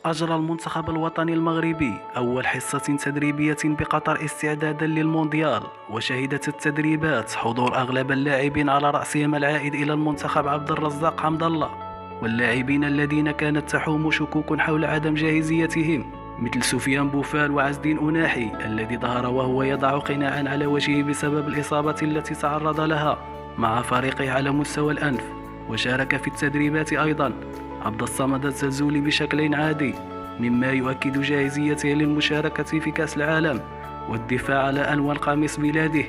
أجرى المنتخب الوطني المغربي أول حصة تدريبية بقطر استعدادا للمونديال، وشهدت التدريبات حضور أغلب اللاعبين على رأسهم العائد إلى المنتخب عبد الرزاق حمد الله، واللاعبين الذين كانت تحوم شكوك حول عدم جاهزيتهم مثل سفيان بوفال وعز الدين أناحي الذي ظهر وهو يضع قناعا على وجهه بسبب الإصابة التي تعرض لها مع فريقه على مستوى الأنف. وشارك في التدريبات أيضا عبد الصمد الزلزولي بشكل عادي، مما يؤكد جاهزيته للمشاركة في كأس العالم والدفاع على ألوان قميص بلاده.